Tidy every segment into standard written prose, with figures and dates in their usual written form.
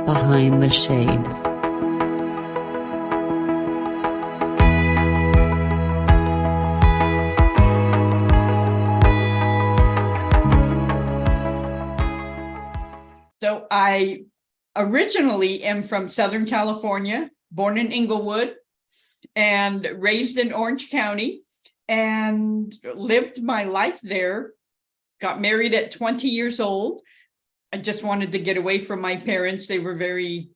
Behind the Shades. So I originally am from Southern California, born in Inglewood and raised in Orange County, and lived my life there. Got married at 20 years old. I just wanted to get away from my parents. They were very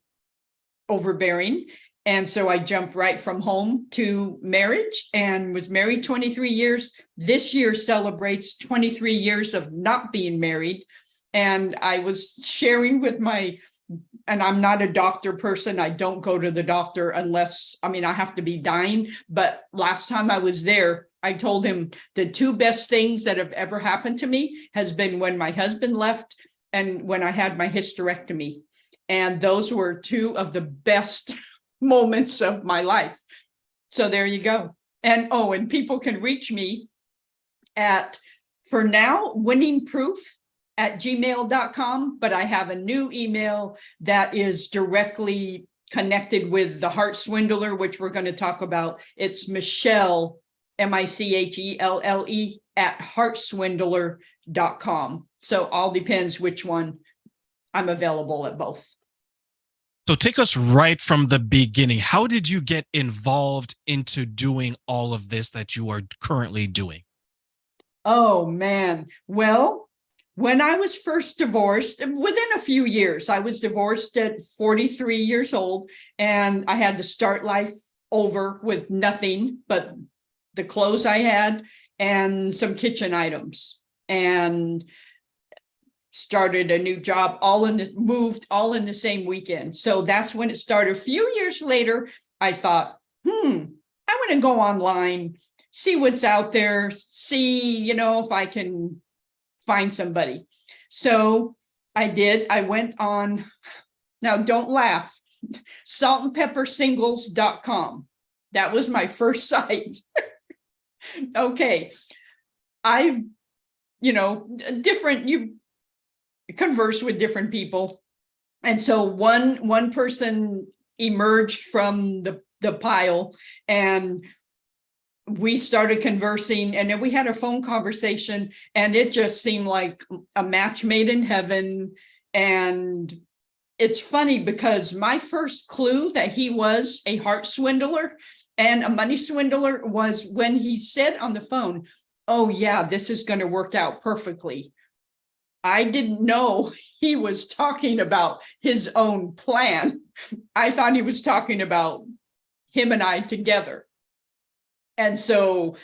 overbearing. And so I jumped right from home to marriage and was married 23 years. This year celebrates 23 years of not being married. And I was sharing with and I'm not a doctor person. I don't go to the doctor unless, I have to be dying. But last time I was there, I told him the two best things that have ever happened to me has been when my husband left and when I had my hysterectomy. And those were two of the best moments of my life. So there you go. And people can reach me at, for now, winningproof@gmail.com, but I have a new email that is directly connected with the Heart Swindler, which we're going to talk about. It's Michelle, Michelle, @heartswindler.com. So all depends which one. I'm available at both. So take us right from the beginning. How did you get involved into doing all of this that you are currently doing? Oh, man. Well, when I was first divorced, within a few years, I was divorced at 43 years old, and I had to start life over with nothing but the clothes I had and some kitchen items, and started a new job, moved all in the same weekend. So that's when it started. A few years later, I thought, I want to go online, see what's out there, see, if I can find somebody. So I did. I went on, now don't laugh, saltandpeppersingles.com. That was my first site. Okay. You converse with different people. And so one person emerged from the pile, and we started conversing, and then we had a phone conversation, and it just seemed like a match made in heaven. And it's funny because my first clue that he was a heart swindler and a money swindler was when he said on the phone, "Oh yeah, this is going to work out perfectly." I didn't know he was talking about his own plan. I thought he was talking about him and I together. And so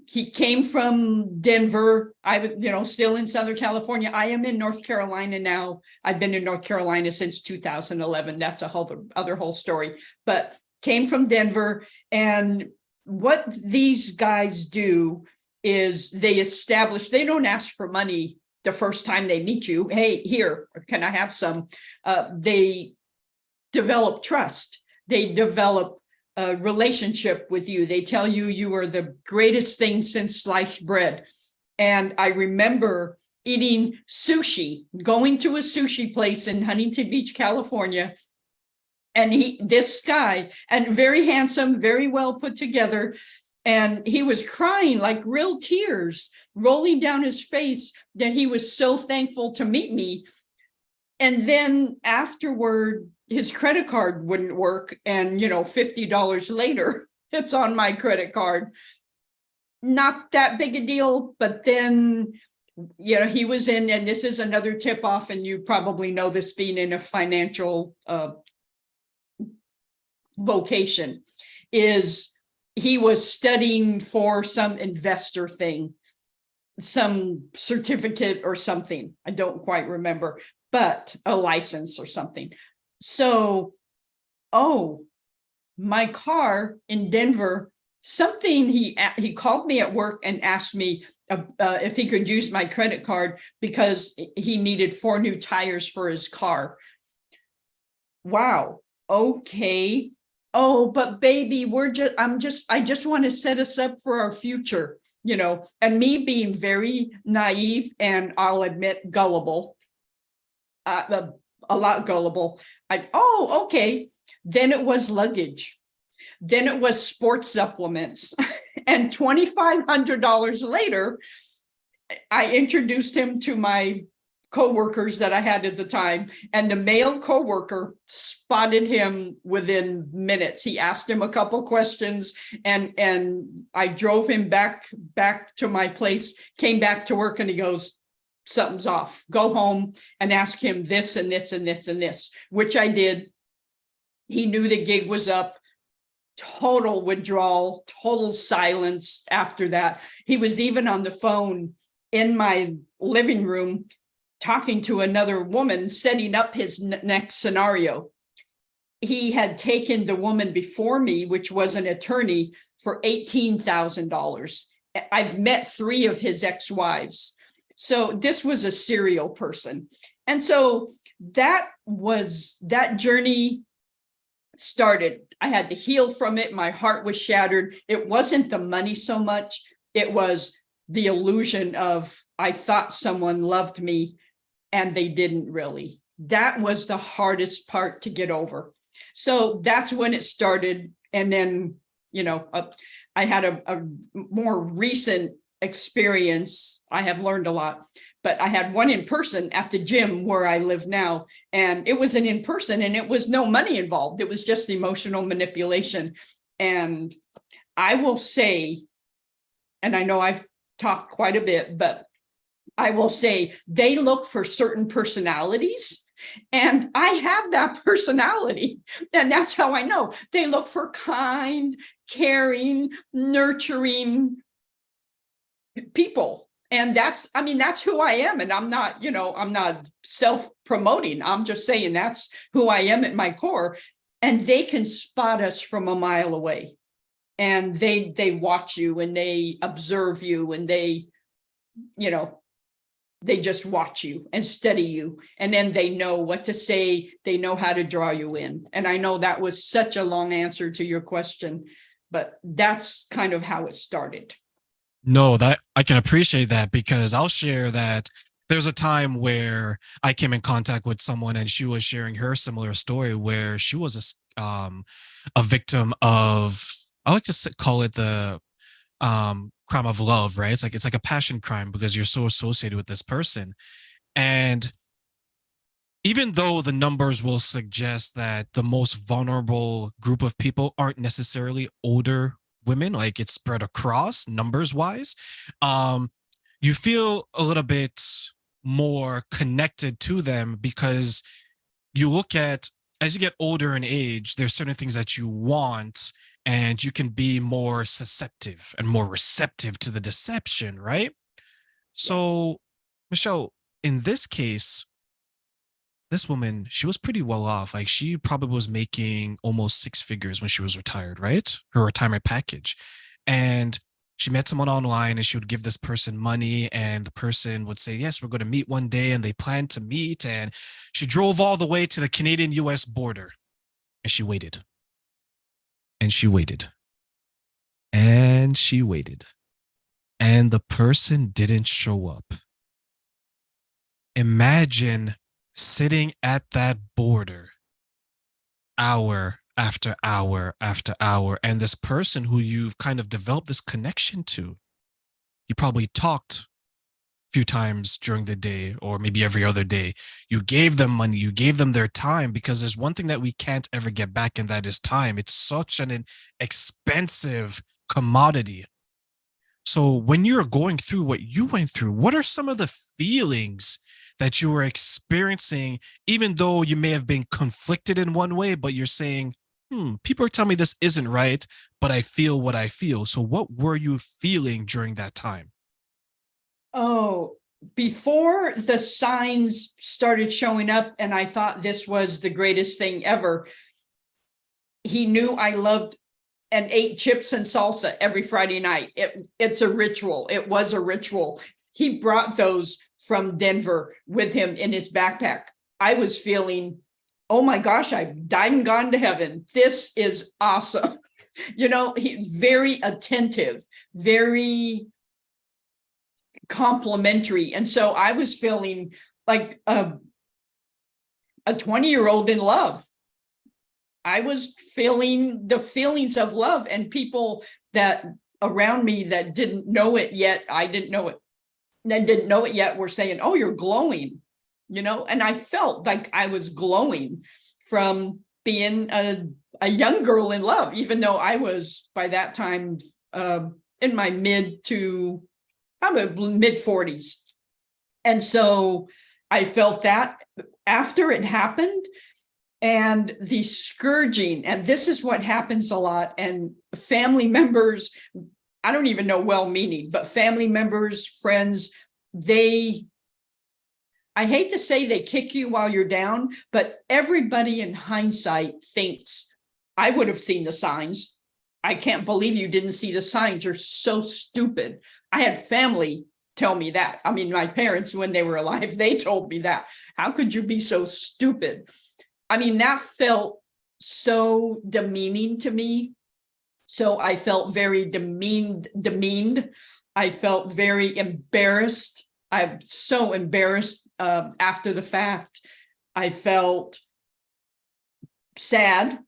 he came from Denver. I was, still in Southern California. I am in North Carolina now. I've been in North Carolina since 2011. That's a whole story. But came from Denver. And what these guys do is they don't ask for money the first time they meet you. Hey, here, can I have some? They develop trust. They develop a relationship with you. They tell you you are the greatest thing since sliced bread. And I remember eating sushi, going to a sushi place in Huntington Beach, California. And this guy, and very handsome, very well put together, and he was crying, like real tears rolling down his face, that he was so thankful to meet me. And then afterward, his credit card wouldn't work. And, $50 later, it's on my credit card. Not that big a deal. But then, he was in, and this is another tip off, and you probably know this being in a financial vocation, is he was studying for some investor thing, some certificate or something. I don't quite remember, but a license or something. So, my car in Denver, he called me at work and asked me if he could use my credit card because he needed 4 new tires for his car. Wow. Okay. Oh, but baby, I just want to set us up for our future, and me being very naive and, I'll admit, gullible. a lot gullible. Oh, okay. Then it was luggage. Then it was sports supplements. And $2,500 later, I introduced him to my coworkers that I had at the time, and the male coworker spotted him within minutes. He asked him a couple questions, and I drove him back to my place, came back to work, and he goes, something's off. Go home and ask him this and this and this and this, which I did. He knew the gig was up. Total withdrawal, total silence after that. He was even on the phone in my living room talking to another woman, setting up his next scenario. He had taken the woman before me, which was an attorney, for $18,000. I've met 3 of his ex-wives. So this was a serial person. And so that journey started. I had to heal from it. My heart was shattered. It wasn't the money so much. It was the illusion of, I thought someone loved me and they didn't really. That was the hardest part to get over. So that's when it started. And then, I had a more recent experience. I have learned a lot, but I had one in person at the gym where I live now. And it was an in person, and it was no money involved. It was just emotional manipulation. And I will say, and I know I've talked quite a bit, but I will say they look for certain personalities, and I have that personality. And that's how I know. They look for kind, caring, nurturing people. And that's who I am. And I'm not, I'm not self-promoting. I'm just saying that's who I am at my core. And they can spot us from a mile away. And they watch you and they observe you, and they just watch you and study you. And then they know what to say. They know how to draw you in. And I know that was such a long answer to your question, but that's kind of how it started. No, that I can appreciate that, because I'll share that there's a time where I came in contact with someone and she was sharing her similar story where she was a victim of, I like to call it the crime of love, right? It's like a passion crime because you're so associated with this person. And even though the numbers will suggest that the most vulnerable group of people aren't necessarily older women, like it's spread across numbers wise, you feel a little bit more connected to them because you look at, as you get older in age, there's certain things that you want, and you can be more susceptible and more receptive to the deception, right? So, Michelle, in this case, this woman, she was pretty well off. Like, she probably was making almost 6 figures when she was retired, right? Her retirement package. And she met someone online, and she would give this person money, and the person would say, yes, we're going to meet one day. And they planned to meet. And she drove all the way to the Canadian-US border, and she waited. And she waited. And she waited. And the person didn't show up. Imagine sitting at that border hour after hour after hour, and this person who you've kind of developed this connection to, you probably talked a few times during the day or maybe every other day. You gave them money, you gave them their time, because there's one thing that we can't ever get back, and that is time. It's such an expensive commodity. So when you're going through what you went through, what are some of the feelings that you were experiencing, even though you may have been conflicted in one way, but you're saying, people are telling me this isn't right, but I feel what I feel. So what were you feeling during that time? Oh, before the signs started showing up and I thought this was the greatest thing ever, he knew I loved and ate chips and salsa every Friday night. It's a ritual. It was a ritual. He brought those from Denver with him in his backpack. I was feeling, oh my gosh, I've died and gone to heaven. This is awesome. He very attentive, very complimentary. And so I was feeling like a 20-year-old in love. I was feeling the feelings of love, and people that around me that didn't know it yet, I didn't know it, that didn't know it yet, were saying, oh, you're glowing, and I felt like I was glowing from being a young girl in love, even though I was by that time in my mid 40s. And so I felt that after it happened. And the scourging, and this is what happens a lot, and family members, I don't even know well-meaning, but family members, friends, I hate to say they kick you while you're down, but everybody in hindsight thinks, I would have seen the signs. I can't believe you didn't see the signs. You're so stupid. I had family tell me that. I mean, my parents, when they were alive, they told me that. How could you be so stupid? I mean, that felt so demeaning to me. So I felt very demeaned. I felt very embarrassed. I'm so embarrassed after the fact. I felt sad.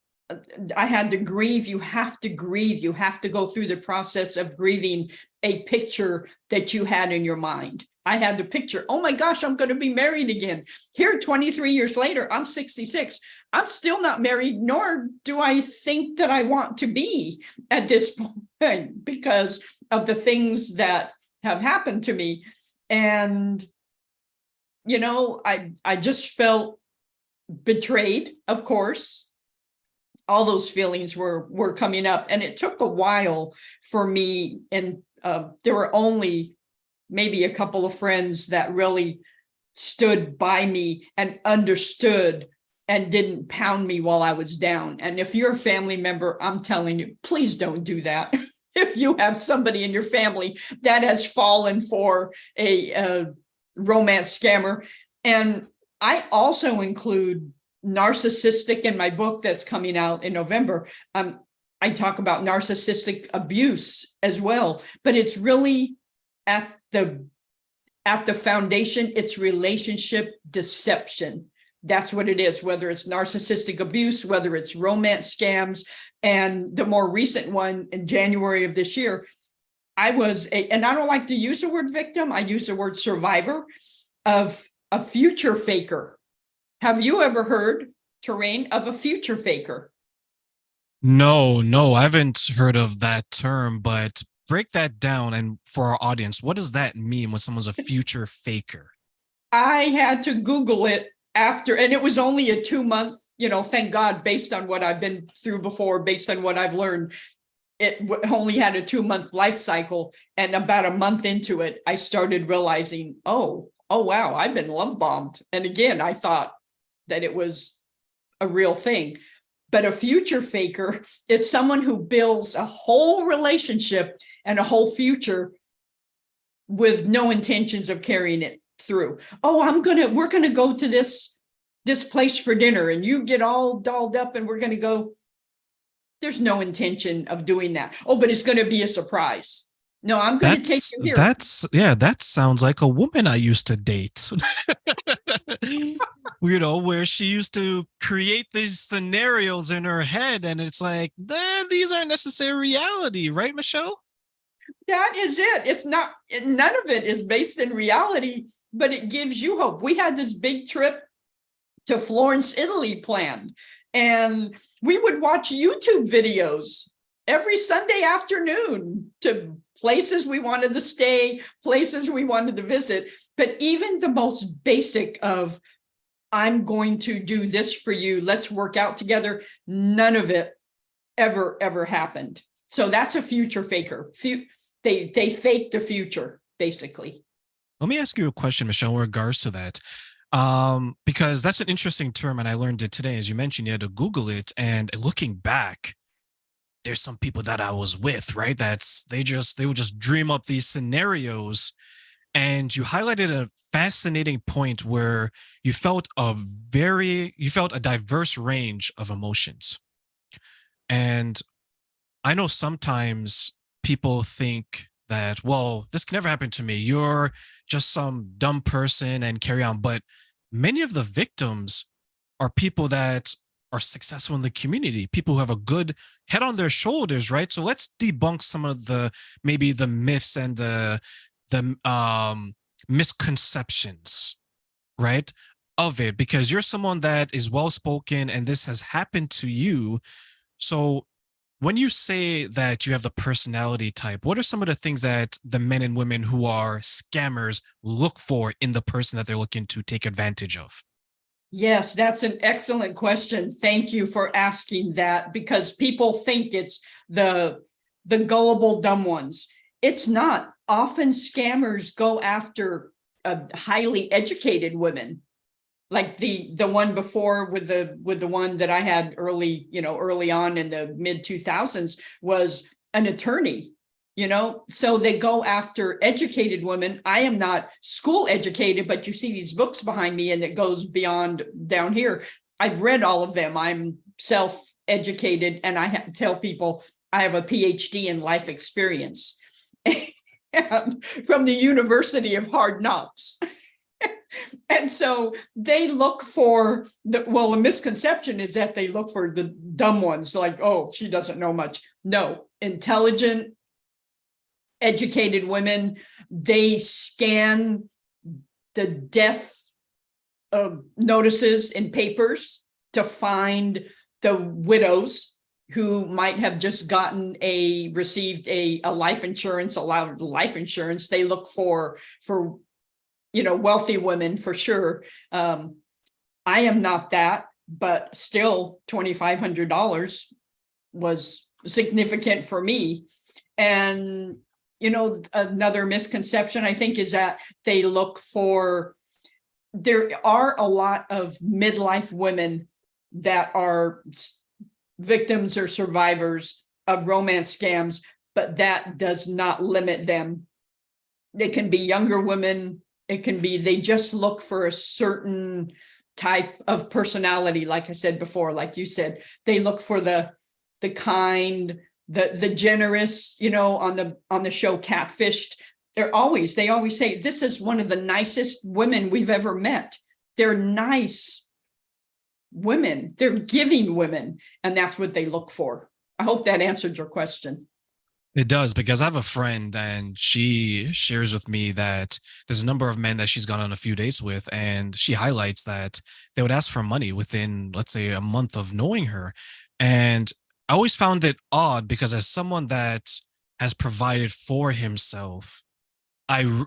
I had to grieve. You have to grieve. You have to go through the process of grieving a picture that you had in your mind. I had the picture, oh my gosh, I'm going to be married again. Here, 23 years later, I'm 66. I'm still not married, nor do I think that I want to be at this point because of the things that have happened to me. And, I just felt betrayed, of course. All those feelings were coming up, and it took a while for me. And there were only maybe a couple of friends that really stood by me and understood and didn't pound me while I was down. And if you're a family member, I'm telling you, please don't do that. If you have somebody in your family that has fallen for a romance scammer. And I also include narcissistic in my book that's coming out in November. I talk about narcissistic abuse as well, but it's really at the foundation, it's relationship deception. That's what it is, whether it's narcissistic abuse, whether it's romance scams. And the more recent one in January of this year, and I don't like to use the word victim, I use the word survivor of a future faker. Have you ever heard, Terrain, of a future faker? No, I haven't heard of that term, but break that down. And for our audience, what does that mean when someone's a future faker? I had to Google it after, and it was only a 2-month, thank God, based on what I've been through before, based on what I've learned, it only had a 2-month life cycle. And about a month into it, I started realizing, oh, wow, I've been love bombed. And again, I thought that it was a real thing. But a future faker is someone who builds a whole relationship and a whole future with no intentions of carrying it through. Oh, we're gonna go to this place for dinner, and you get all dolled up and we're gonna go. There's no intention of doing that. Oh, but it's gonna be a surprise. No, I'm gonna take you here. That sounds like a woman I used to date. Where she used to create these scenarios in her head, and it's like, these aren't necessarily reality, right, Michelle? That is it. It's not, none of it is based in reality, but it gives you hope. We had this big trip to Florence, Italy planned, and we would watch YouTube videos every Sunday afternoon to places we wanted to stay, places we wanted to visit. But even the most basic of, I'm going to do this for you, let's work out together, none of it ever happened. So that's a future faker. They fake the future, basically. Let me ask you a question, Michelle, in regards to that. Because that's an interesting term, and I learned it today. As you mentioned, you had to Google it, and looking back, there's some people that I was with, right? They would just dream up these scenarios. And you highlighted a fascinating point where you felt a diverse range of emotions. And I know sometimes people think that, well, this can never happen to me. You're just some dumb person and carry on. But many of the victims are people that are successful in the community, people who have a good head on their shoulders, right? So let's debunk some of the maybe the myths and the misconceptions, right, of it, because you're someone that is well spoken and this has happened to you. So when you say that you have the personality type, what are some of the things that the men and women who are scammers look for in the person that they're looking to take advantage of? Yes, that's an excellent question. Thank you for asking that, because people think it's the gullible dumb ones. It's not. Often scammers go after highly educated women, like the one before with the one that I had early, early on in the mid 2000s was an attorney. So they go after educated women. I am not school educated, but you see these books behind me and it goes beyond down here. I've read all of them. I'm self-educated, and I tell people I have a PhD in life experience and from the University of Hard Knocks. And so they look for a misconception is that they look for the dumb ones, like, oh, she doesn't know much. No, intelligent, educated women. They scan the death notices in papers to find the widows who might have just received a life insurance, allowed life insurance. They look for wealthy women for sure. I am not that, but still $2,500 was significant for me. And another misconception, I think, is that they look for, there are a lot of midlife women that are victims or survivors of romance scams, but that does not limit them. They can be younger women. It can be, they just look for a certain type of personality. Like I said before, like you said, they look for the kind, the generous, on the show Catfished. They always say, this is one of the nicest women we've ever met. They're nice women. They're giving women. And that's what they look for. I hope that answered your question. It does, because I have a friend and she shares with me that there's a number of men that she's gone on a few dates with, and she highlights that they would ask for money within, let's say, a month of knowing her. And I always found it odd, because as someone that has provided for himself, I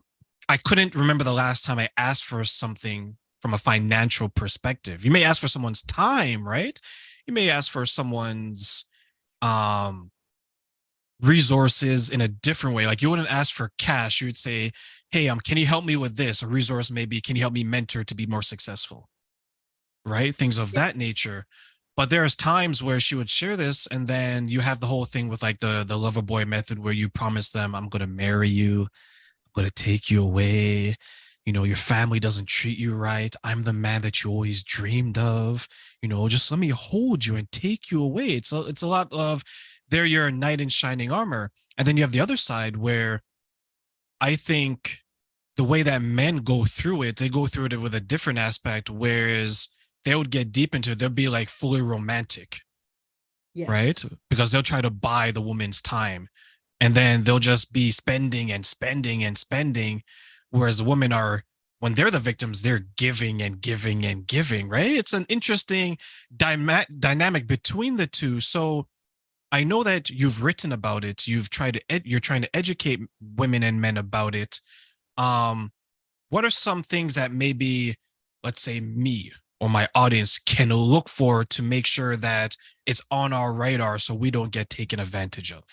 couldn't remember the last time I asked for something from a financial perspective. You may ask for someone's time, right? You may ask for someone's resources in a different way. Like, you wouldn't ask for cash. You would say, hey, can you help me with this? A resource maybe, can you help me mentor to be more successful? Right? Things of that nature. But there's times where she would share this, and then you have the whole thing with like the lover boy method, where you promise them, I'm going to marry you, I'm going to take you away. Your family doesn't treat you right. I'm the man that you always dreamed of. Just let me hold you and take you away. It's a lot of, they're your knight in shining armor. And then you have the other side, where I think the way that men go through it, they go through it with a different aspect, whereas they would get deep into it. They'll be like fully romantic, Yes. right? Because they'll try to buy the woman's time, and then they'll just be spending and spending and spending. Whereas the women are, when they're the victims, they're giving and giving and giving, right? It's an interesting dynamic between the two. So I know that you've written about it. You're trying to educate women and men about it. What are some things that maybe, let's say, me or my audience can look for to make sure that it's on our radar so we don't get taken advantage of?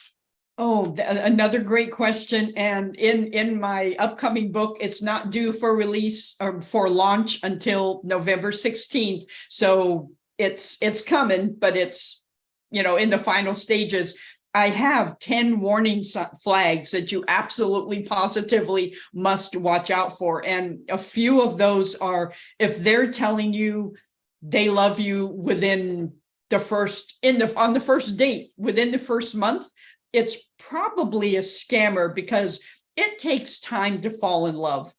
Oh, another great question. And in my upcoming book, it's not due for release or for launch until November 16th. So it's coming, but it's, in the final stages. I have 10 warning flags that you absolutely positively must watch out for. And a few of those are, if they're telling you they love you within the on the first date, within the first month, it's probably a scammer, because it takes time to fall in love.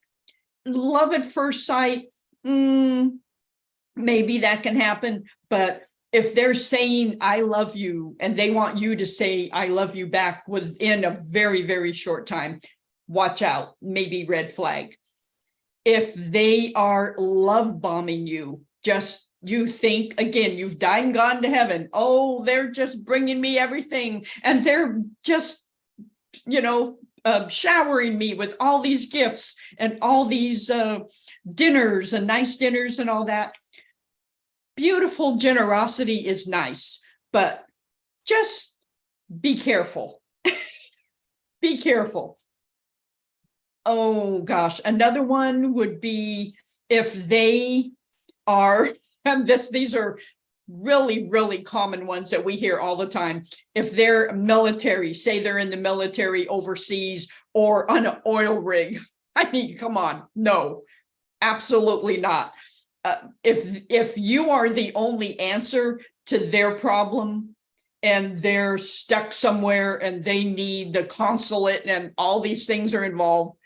Love at first sight, maybe that can happen. But if they're saying I love you and they want you to say I love you back within a very, very short time, watch out, maybe red flag. If they are love bombing you, just you think again, you've died and gone to heaven. Oh, they're just bringing me everything. And they're just, showering me with all these gifts and all these dinners and nice dinners and all that. Beautiful generosity is nice, but just be careful. Be careful. Oh gosh, another one would be if they are, and these are really, really common ones that we hear all the time. If they're military, say they're in the military overseas or on an oil rig. I mean, come on, no, absolutely not. If you are the only answer to their problem and they're stuck somewhere and they need the consulate and all these things are involved,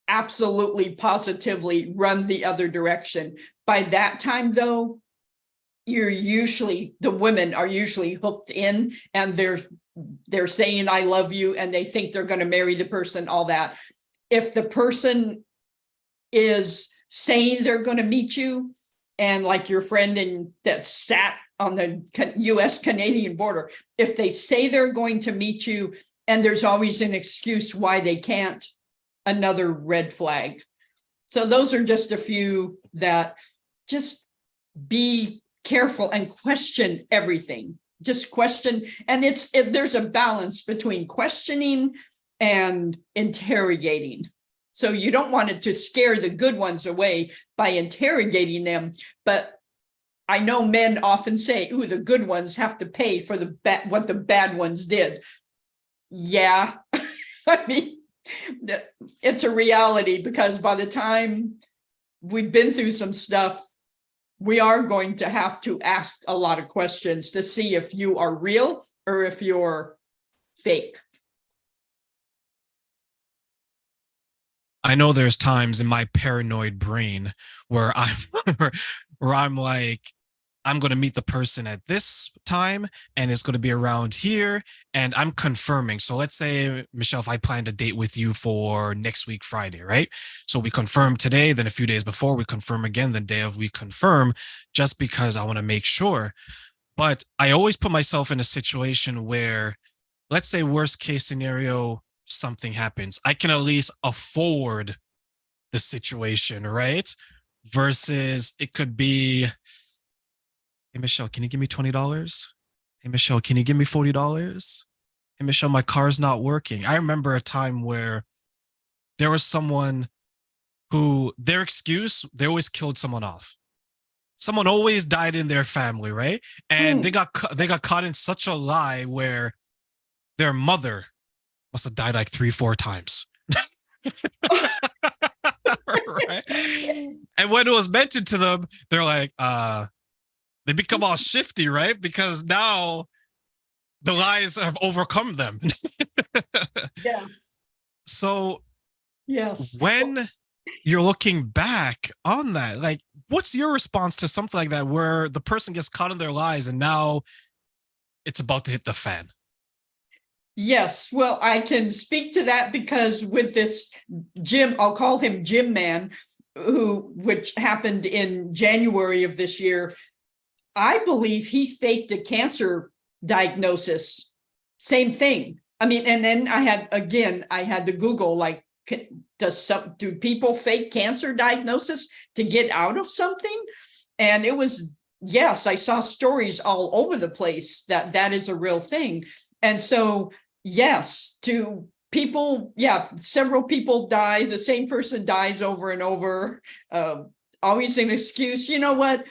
absolutely, positively run the other direction. By that time, though, the women are usually hooked in and they're saying I love you and they think they're going to marry the person, all that. If the person is saying they're going to meet you, and like your friend that sat on the US Canadian border, if they say they're going to meet you and there's always an excuse why they can't, another red flag. So those are just a few that just be careful and question everything. Just question. And there's a balance between questioning and interrogating. So you don't want it to scare the good ones away by interrogating them. But I know men often say, ooh, the good ones have to pay for what the bad ones did. Yeah, I mean, it's a reality, because by the time we've been through some stuff, we are going to have to ask a lot of questions to see if you are real or if you're fake. I know there's times in my paranoid brain where I'm like, I'm going to meet the person at this time and it's going to be around here and I'm confirming. So let's say, Michelle, if I planned a date with you for next week, Friday, right? So we confirm today, then a few days before we confirm again, the day of we confirm, just because I want to make sure. But I always put myself in a situation where, let's say worst case scenario, something happens. I can at least afford the situation, right? Versus it could be, hey, Michelle, can you give me $20? Hey, Michelle, can you give me $40? Hey, Michelle, my car's not working. I remember a time where there was someone who their excuse, they always killed someone off. Someone always died in their family, right? And they got caught in such a lie where their mother must have died like 3-4 times. Right? And when it was mentioned to them, they're like, they become all shifty, right? Because now the lies have overcome them. Yes. So yes, when you're looking back on that, like, what's your response to something like that where the person gets caught in their lies and now it's about to hit the fan? Yes, well, I can speak to that because with this Jim, I'll call him Jim Man, which happened in January of this year. I believe he faked a cancer diagnosis. Same thing. I mean, and then I had to Google, like, do people fake cancer diagnosis to get out of something? And it was, yes, I saw stories all over the place that is a real thing. And so, yes, to people, yeah, several people die. The same person dies over and over. Always an excuse. You know what?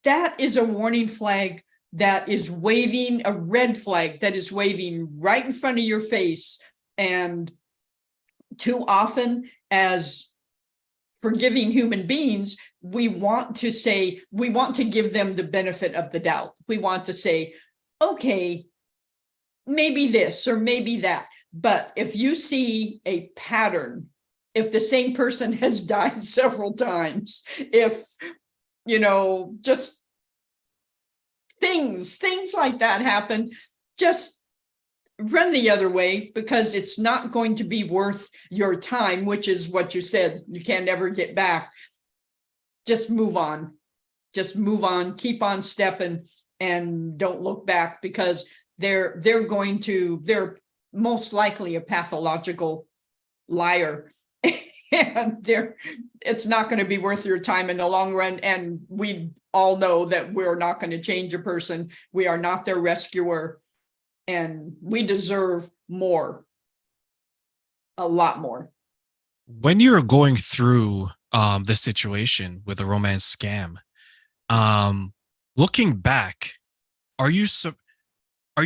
That is a warning flag that is waving, a red flag that is waving right in front of your face. And too often, as forgiving human beings, we want to give them the benefit of the doubt. We want to say, okay, maybe this or maybe that. But if you see a pattern, if the same person has died several times, if just things like that happen. Just run the other way, because it's not going to be worth your time, which is what you said. You can never get back. Just move on. Keep on stepping, and don't look back, because they're most likely a pathological liar. And it's not going to be worth your time in the long run. And we all know that we're not going to change a person. We are not their rescuer, and we deserve more, a lot more. When you're going through this situation with a romance scam, looking back, are you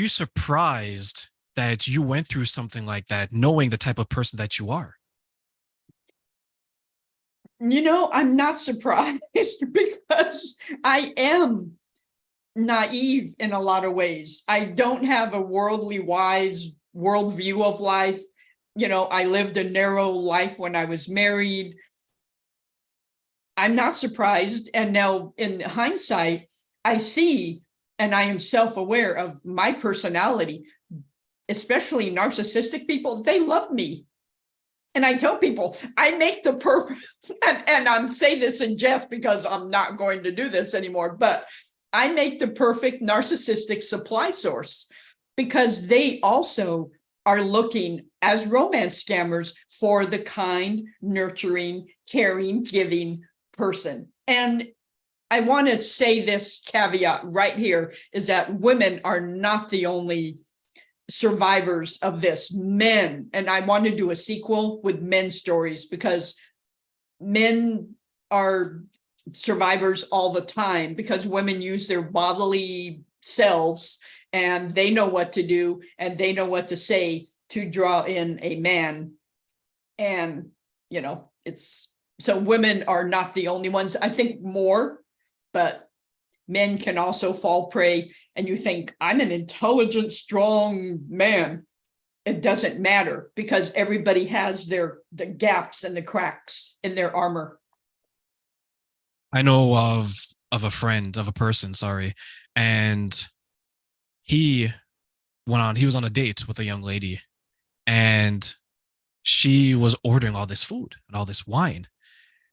surprised that you went through something like that, knowing the type of person that you are? I'm not surprised because I am naive in a lot of ways. I don't have a worldly wise worldview of life. I lived a narrow life when I was married. I'm not surprised. And now in hindsight, I see, and I am self-aware of my personality, especially narcissistic people. They love me. And I tell people, I make the perfect, and I'm saying this in jest because I'm not going to do this anymore, but I make the perfect narcissistic supply source, because they also are looking, as romance scammers, for the kind, nurturing, caring, giving person. And I want to say this caveat right here, is that women are not the only survivors of this. Men, and I want to do a sequel with men's stories, because men are survivors all the time, because women use their bodily selves, and they know what to do, and they know what to say to draw in a man. And it's so women are not the only ones. I think more, but men can also fall prey. And you think, I'm an intelligent, strong man. It doesn't matter, because everybody has the gaps and the cracks in their armor. I know of a person, sorry, and he was on a date with a young lady, and she was ordering all this food and all this wine.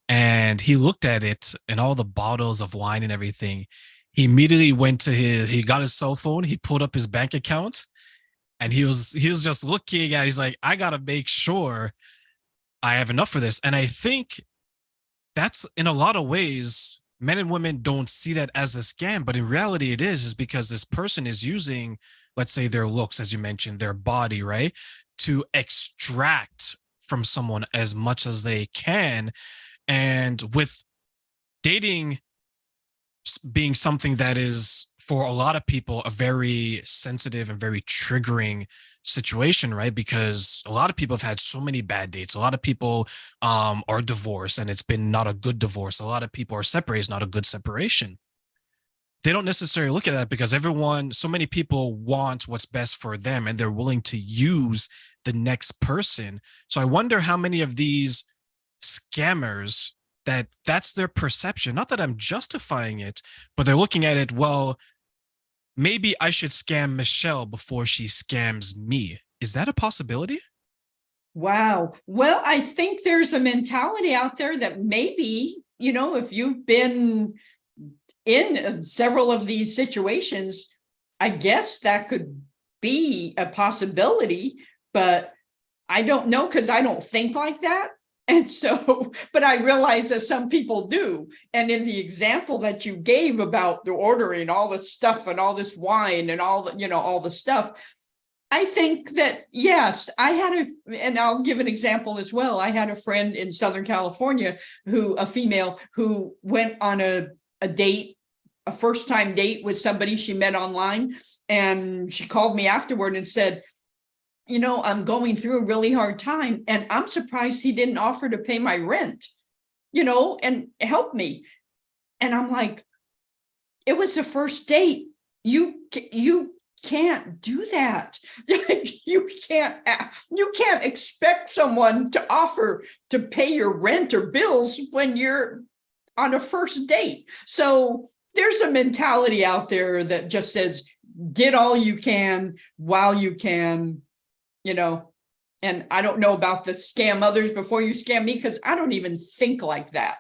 And he looked at it and all the bottles of wine and everything. He immediately he got his cell phone, he pulled up his bank account, and he was just looking at, he's like, I gotta make sure I have enough for this. And I think that's, in a lot of ways, men and women don't see that as a scam, but in reality it is because this person is using, let's say, their looks, as you mentioned, their body, right, to extract from someone as much as they can. And with dating being something that is, for a lot of people, a very sensitive and very triggering situation, right? Because a lot of people have had so many bad dates. A lot of people are divorced, and it's been not a good divorce. A lot of people are separated, it's not a good separation. They don't necessarily look at that, because so many people want what's best for them, and they're willing to use the next person. So I wonder how many of these scammers, that's their perception. Not that I'm justifying it, but they're looking at it, well, maybe I should scam Michelle before she scams me. Is that a possibility? Wow. Well, I think there's a mentality out there that maybe, if you've been in several of these situations, I guess that could be a possibility, but I don't know, because I don't think like that. And so, but I realize that some people do. And in the example that you gave about the ordering all this stuff and all this wine and all the stuff, I think that, yes, and I'll give an example as well. I had a friend in Southern California, a female who went on a date, a first time date with somebody she met online. And she called me afterward and said, I'm going through a really hard time, and I'm surprised he didn't offer to pay my rent, and help me. And I'm like, it was the first date. You can't do that. You can't expect someone to offer to pay your rent or bills when you're on a first date. So there's a mentality out there that just says, get all you can while you can, you know. And I don't know about the scam others before you scam me, because I don't even think like that.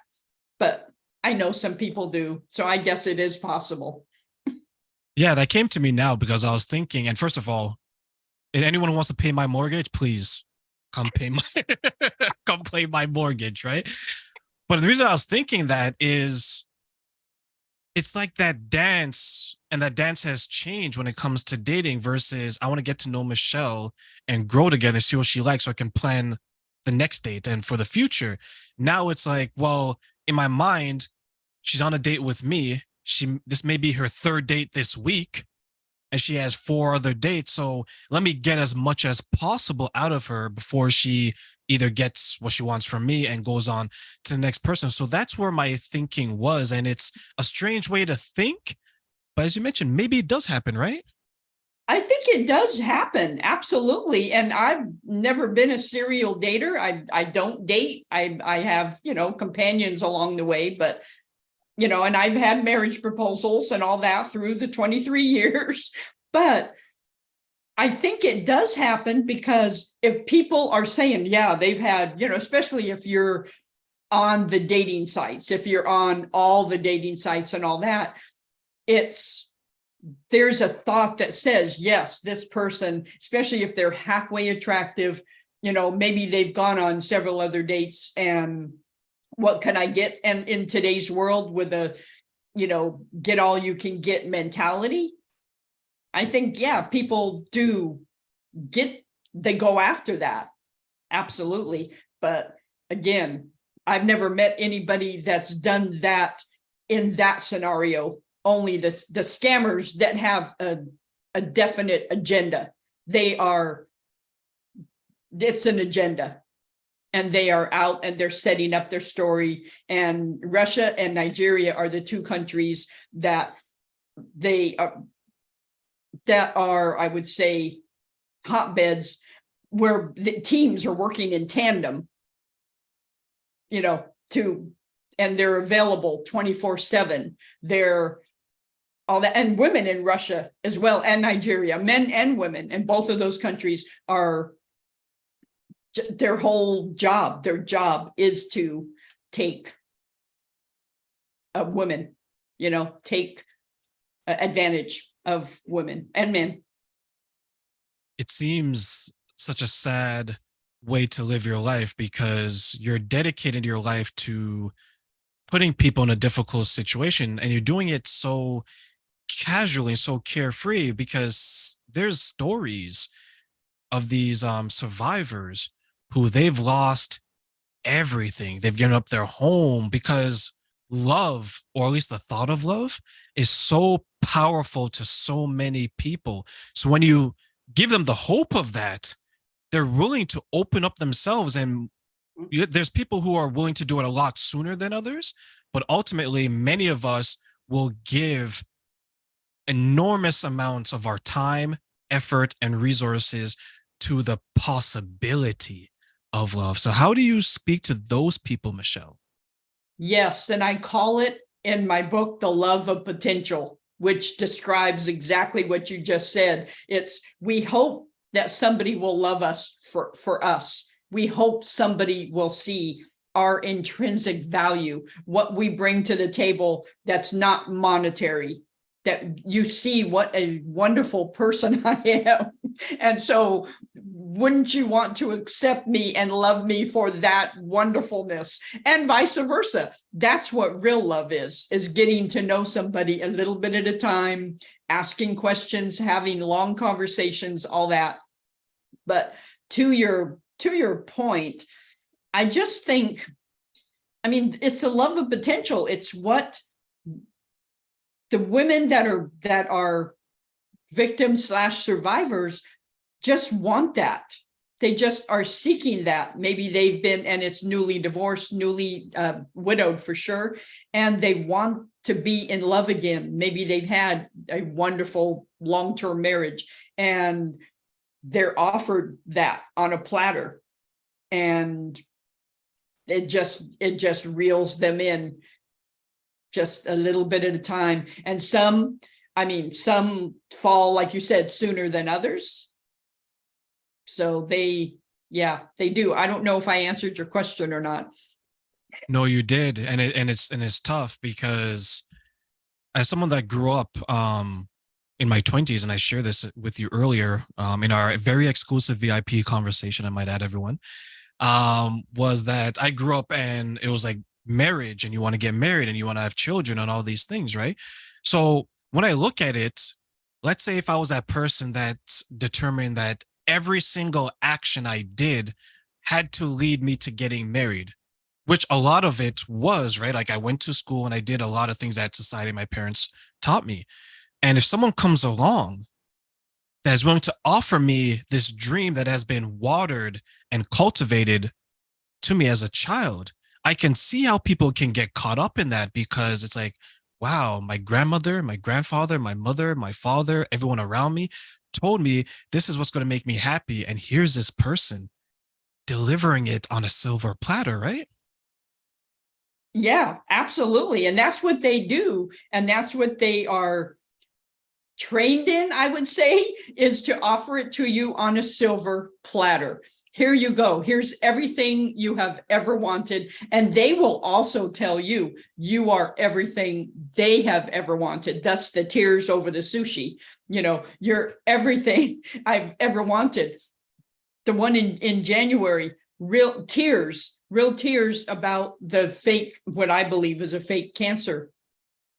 But I know some people do. So I guess it is possible. Yeah, that came to me now because I was thinking, and first of all, if anyone who wants to pay my mortgage, please come pay my come pay my mortgage, right? But the reason I was thinking that is it's like that dance, and that dance has changed when it comes to dating versus I want to get to know Michelle and grow together, see what she likes so I can plan the next date and for the future. Now it's like, well, in my mind, she's on a date with me. This may be her third date this week, and she has 4 other dates. So let me get as much as possible out of her before she either gets what she wants from me and goes on to the next person. So that's where my thinking was. And it's a strange way to think. But as you mentioned, maybe it does happen, right? I think it does happen. Absolutely. And I've never been a serial dater. I don't date. I have, companions along the way, but and I've had marriage proposals and all that through the 23 years. But I think it does happen because if people are saying, yeah, they've had, especially if you're on the dating sites, if you're on all the dating sites and all that, there's a thought that says, yes, this person, especially if they're halfway attractive, maybe they've gone on several other dates, and what can I get? And in today's world with a, get all you can get mentality, I think, yeah, people they go after that. Absolutely. But again, I've never met anybody that's done that in that scenario. Only the scammers that have a definite agenda. It's an agenda. And they are out and they're setting up their story. And Russia and Nigeria are the 2 countries that are, I would say, hotbeds where the teams are working in tandem, and they're available 24/7. They're all that, and women in Russia as well, and Nigeria, men and women, and both of those countries are, their job is to take a woman, take advantage of women and men. It seems such a sad way to live your life because you're dedicating your life to putting people in a difficult situation, and you're doing it so casually, so carefree, because there's stories of these survivors who they've lost everything. They've given up their home because love, or at least the thought of love, is so powerful to so many people. So when you give them the hope of that, they're willing to open up themselves. And there's people who are willing to do it a lot sooner than others, but ultimately many of us will give enormous amounts of our time, effort, and resources to the possibility of love. So how do you speak to those people, Michelle? Yes, and I call it in my book, The Love of Potential, which describes exactly what you just said. We hope that somebody will love us for us. We hope somebody will see our intrinsic value, what we bring to the table that's not monetary, that you see what a wonderful person I am. And so wouldn't you want to accept me and love me for that wonderfulness, and vice versa? That's what real love is getting to know somebody a little bit at a time, asking questions, having long conversations, all that. But to your point, I just think, it's a love of potential. It's what the women that are victims / survivors just want. That they just are seeking that. Maybe they've been, and it's newly divorced, newly widowed for sure, and they want to be in love again. Maybe they've had a wonderful long-term marriage and they're offered that on a platter, and it just reels them in. just a little bit at a time. And some fall, like you said, sooner than others. So they do. I don't know if I answered your question or not. No, you did, and it's tough because as someone that grew up in my 20s, and I shared this with you earlier in our very exclusive VIP conversation, I might add, everyone, was that I grew up and it was like marriage, and you want to get married and you want to have children and all these things, right? So when I look at it, let's say if I was that person that determined that every single action I did had to lead me to getting married, which a lot of it was, right? Like I went to school and I did a lot of things that society, my parents taught me. And if someone comes along that is willing to offer me this dream that has been watered and cultivated to me as a child, I can see how people can get caught up in that, because it's like, wow, my grandmother, my grandfather, my mother, my father, everyone around me told me this is what's going to make me happy. And here's this person delivering it on a silver platter, right? Yeah, absolutely. And that's what they do. And that's what they are trained in, I would say, is to offer it to you on a silver platter. Here you go. Here's everything you have ever wanted. And they will also tell you, you are everything they have ever wanted. Thus the tears over the sushi. You know, you're everything I've ever wanted. The one in January, real tears about the fake, what I believe is a fake cancer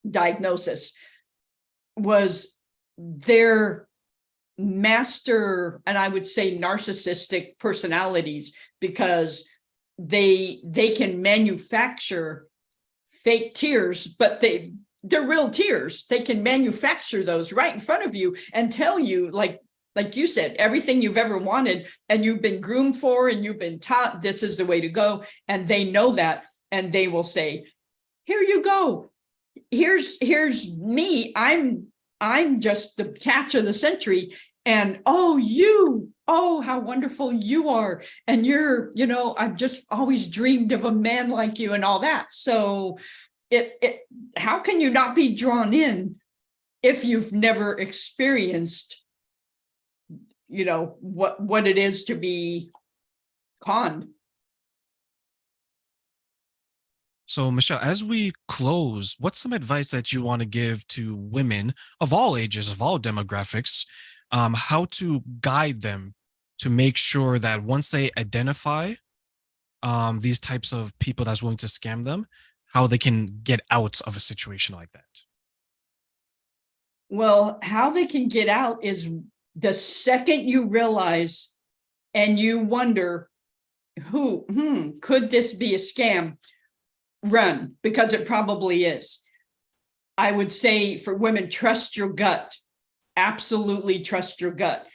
diagnosis, was their master, and I would say narcissistic personalities, because they can manufacture fake tears, but they're real tears. They can manufacture those right in front of you and tell you, like you said, everything you've ever wanted and you've been groomed for and you've been taught this is the way to go. And they know that, and they will say, here you go. Here's me. I'm just the catch of the century. And oh, how wonderful you are. And I've just always dreamed of a man like you and all that. So how can you not be drawn in if you've never experienced, what it is to be conned? So, Michelle, as we close, what's some advice that you want to give to women of all ages, of all demographics, how to guide them to make sure that once they identify these types of people that's willing to scam them, how they can get out of a situation like that? Well, how they can get out is the second you realize and you wonder, could this be a scam? Run, because it probably is. I would say for women, trust your gut. Absolutely trust your gut.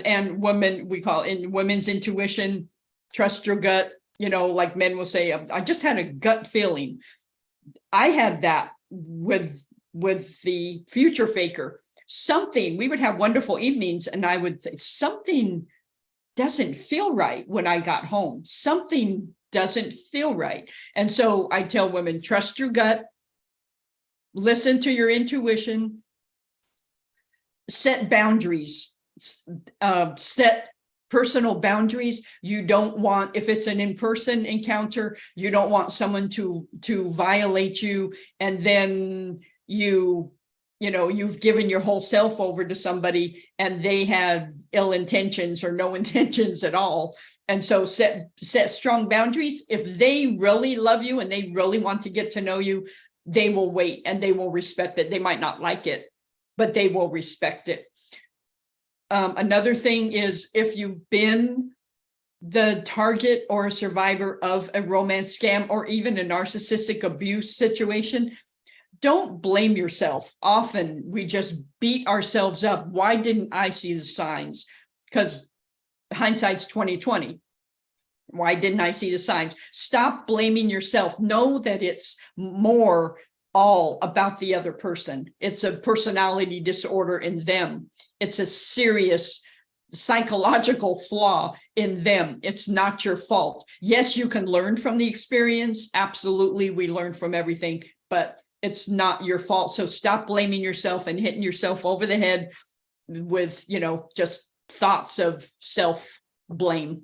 And women, we call in women's intuition, trust your gut. Like men will say, I just had a gut feeling. I had that with the future faker. We would have wonderful evenings and I would say something doesn't feel right when I got home. Something doesn't feel right. And so I tell women, trust your gut, listen to your intuition, set boundaries, set personal boundaries. You don't want, if it's an in-person encounter, you don't want someone to violate you. And then you've given your whole self over to somebody and they have ill intentions or no intentions at all. And so set strong boundaries. If they really love you and they really want to get to know you, they will wait and they will respect it. They might not like it, but they will respect it. Another thing is, if you've been the target or a survivor of a romance scam or even a narcissistic abuse situation, don't blame yourself. Often we just beat ourselves up. Why didn't I see the signs? Because hindsight's 2020. Why didn't I see the signs? Stop blaming yourself. Know that it's more all about the other person. It's a personality disorder in them. It's a serious psychological flaw in them. It's not your fault. Yes, you can learn from the experience. Absolutely, we learn from everything, but it's not your fault. So stop blaming yourself and hitting yourself over the head with, just thoughts of self blame.